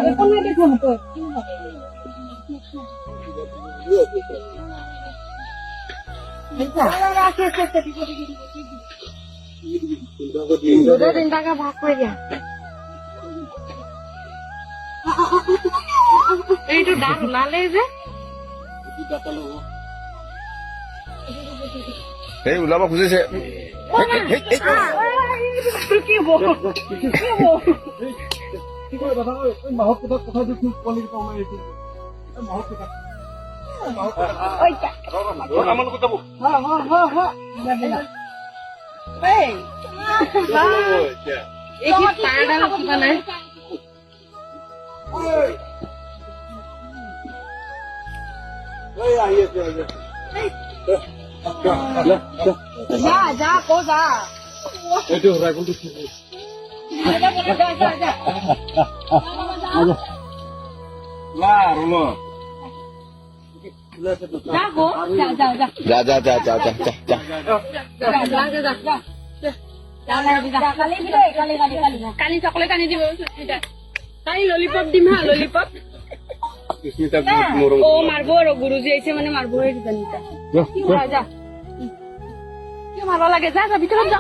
এখন না দেখো তো টাকা ভাগ করে দিয়া এইটা ডাল লালে যে এই ওলাব খুজিছে কি বল কি করে দাদা ওই মাহক কথা দেখি কোয়ালিটি কম হয়েছে মাহক কথা ওইটা আমার কথা বল হ্যাঁ এই এই কি পাড়া কি বানায় এই আইছে যা কো যা এটা রাগুল তো লা রুলো যা গো যা কালি চকলেট আনি দিব কালি ললিপপ দিম হা ললিপপ ও মারবো আর গুরুজি আইছে মানে মারবো এই জানিতা কি যা কি ভালো লাগে যা ভিতরে যা